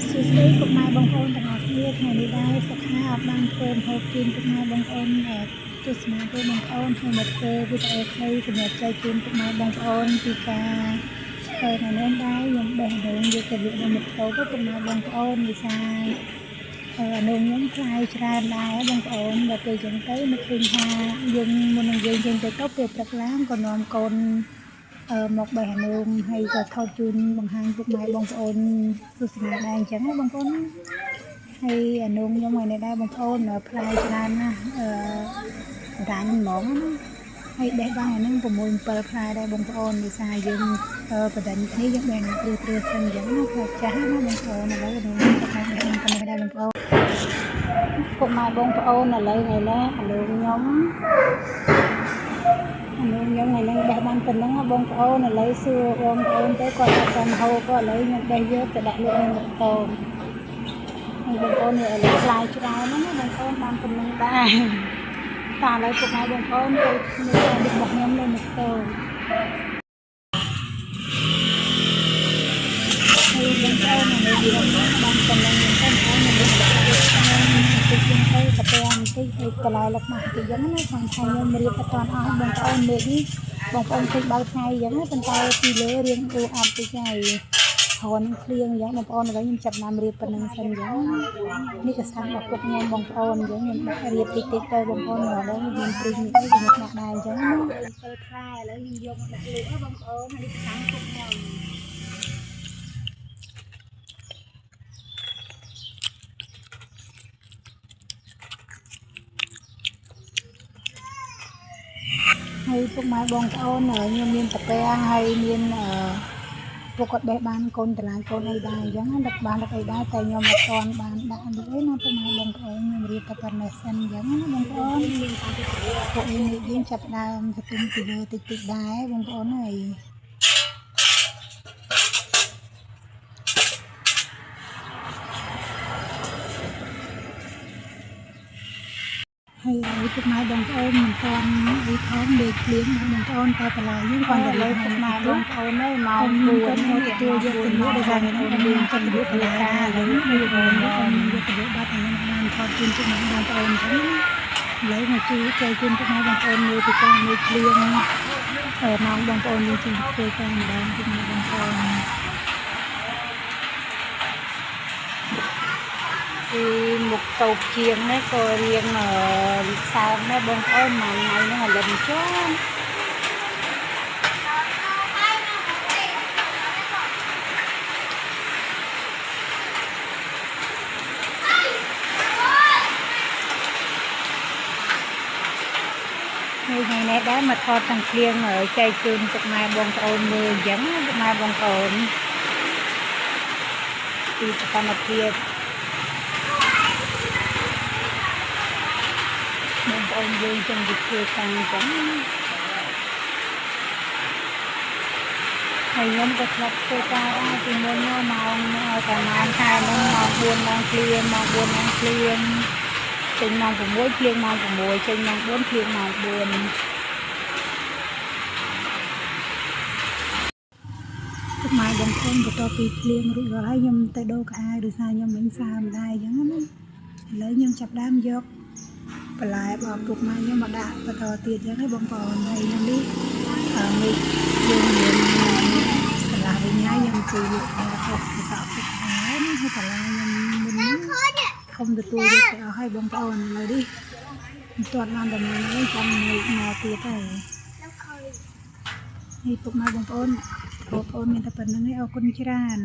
សួស្តីពុកម៉ែបងប្អូនទាំងអស់គ្នាថ្ងៃនេះដែរសុខាអត់បានធ្វើម្ហូបជូនពុកម៉ែបងប្អូនទស្សនាទេបងប្អូនខ្ញុំមកធ្វើវីដេអូខ្លីសម្រាប់ចែកជូនពុកម៉ែបងប្អូនពីការធ្វើនៅនេះដែរខ្ញុំបេះដូងយកទៅលក់នៅមុខតូបពុកម៉ែបងប្អូនវិសានោះខ្ញុំខ្លាយច្រើនដែរបងប្អូនដល់ពេលចឹងទៅនឹកឃើញថាយើងមុននឹងយើងចេញទៅពេលព្រឹកឡើងក៏នាំកូនមកបេះអនុមហើយក៏ថតជូនបង្ហាញពុកម៉ែបងប្អូនទស្សនាដែរអញ្ចឹងណាបងប្អូនហើយអនុមខ្ញុំថ្ងៃនេះដែរបងប្អូនផ្លែច្រើនណាស់ដាញ់ហ្មងណាហើយបេះបានអានឹង6 7ផ្លែដែរបងប្អូនវិសាយើងបដិញគ្នាយើងបេះនឹងព្រឺសិនអញ្ចឹងណាផ្លែចាស់ណាបងប្អូនឥឡូវខ្ញុំទៅខាងបេះនឹងគ្នាដែរបងប្អូនពុកម៉ែបងប្អូនឥឡូវថ្ងៃនេះអនុមខ្ញុំថ្ងៃនេះបេះបានប៉ុណ្ណឹងបងប្អូនឥឡូវសួរបងប្អូនទៅគាត់ថាតាមហូបក៏ឥឡូវខ្ញុំបេះយកទៅដាក់លក់នៅមុខតូបហើយបងប្អូនឥឡូវខ្លាយច្រើនណាបងប្អូនបានប៉ុណ្ណឹងដែរតែឥឡូវពុកម៉ែបងប្អូនទៅមើលរបស់ខ្ញុំនៅមុខតូបហើយបងប្អូនឥឡូវខ្ញុំបានប៉ុណ្ណឹងបងប្អូនខ្ញុំទៅជាងទៅកាពងបន្តិចហើយកន្លែងលឹកមកទីចឹងណាខាងថៃខ្ញុំរៀបអត់តាន់អស់បងប្អូនមើលនេះបងប្អូនឃើញបើថ្ងៃចឹងណាប៉ុន្តែពីលើរៀងអ៊ូអាប់តិចហើយគ្រាន់ភ្លៀងចឹងបងប្អូនឥឡូវខ្ញុំចាប់តាមរៀបប៉ុណ្្នឹងសិនចឹងនេះក៏ស្តាមរបស់ពុកខ្ញុំបងប្អូនចឹងខ្ញុំដាក់រៀបតិចតិចទៅបងប្អូនឥឡូវខ្ញុំព្រីងនេះខ្ញុំដាក់ដែរចឹង7 ខែឥឡូវខ្ញុំយកមកដាក់លក់បងប្អូននេះស្តាមពុកខ្ញុំហើយពុកម៉ែបងប្អូនខ្ញុំមានតាពាំងហើយមានពួកគាត់បេះបានកូនតឡាយកូនអីដែរអញ្ចឹងដឹកបានដឹកអីដែរតែខ្ញុំមិនទាន់បានដាក់នេះទេណាពុកម៉ែបងប្អូនខ្ញុំរៀបតែប៉ុណ្ណេះសិនអញ្ចឹងណាបងប្អូនពួកនេះយើងចាប់ដើមទៅទុំពីលើតិចតិចដែរបងប្អូនហើយហើយពុកម៉ែបងប្អូនមិនទាន់អីផងដេកភ្លៀងបងប្អូនតែបន្លែយើងគាត់ទៅលើពុកម៉ែបងប្អូននៅម៉ោង4មកទទួលយកទៅលក់ដោយសារខ្ញុំមានចិត្តលក់ផលិតការហើយខ្ញុំយកទៅលក់បាត់ហើយខ្ញុំបានថតជូនពុកម៉ែបងប្អូនអញ្ចឹងឥឡូវមកជួយចែកជូនពុកម៉ែបងប្អូនមើលពីការមេភ្លៀងម៉ោងបងប្អូនយើងជិះធ្វើការម្ដងពុកម៉ែបងប្អូនពីមុខតូបជាងនេះក៏រៀងសើមដែរបងប្អូនមួយថ្ងៃហ្នឹងលិនជន់ថ្ងៃនេះដែរមកថតទាំងភ្លៀងចែកជូនពុកម៉ែបងប្អូនមើលអញ្ចឹងពុកម៉ែបងប្អូនពីសកម្មភាពបងប្អូនយើងចង់ទៅធ្វើការអញ្ចឹងហើយខ្ញុំក៏ធ្លាប់ធ្វើការដែរពីមុនម៉ោងប្រហែលខែហ្នឹងម៉ោង4ម៉ោងភ្លៀងម៉ោង4ម៉ោងភ្លៀងចេញម៉ោង6ភ្លៀងម៉ោង6ចេញម៉ោង4ភ្លៀងម៉ោង4ពុកម៉ែបងប្អូនបន្ទាប់ពីភ្លៀងរួចរាល់ហើយខ្ញុំទៅដូរកៅអៅដោយសារខ្ញុំមិនសើមដែរអញ្ចឹងណាឥឡូវខ្ញុំចាប់ដើមយកបន្លែរបស់ពុកម៉ែខ្ញុំមកដាក់បន្តទៀតអញ្ចឹងបងប្អូនហើយខ្ញុំនេះមេឃយើងមានសាលាវិញហើយខ្ញុំជួយយកទៅហូបទៅសក់ពុកហើយណាហើយបន្លែខ្ញុំមុននេះខំទទួលយកទៅអស់ហើយបងប្អូនឥឡូវនេះមិនទាន់បានតែមួយនេះចាំមេឃមកទៀតហើយហើយពុកម៉ែបងប្អូនមានតែប៉ុណ្្នឹងឯងអរគុណច្រើន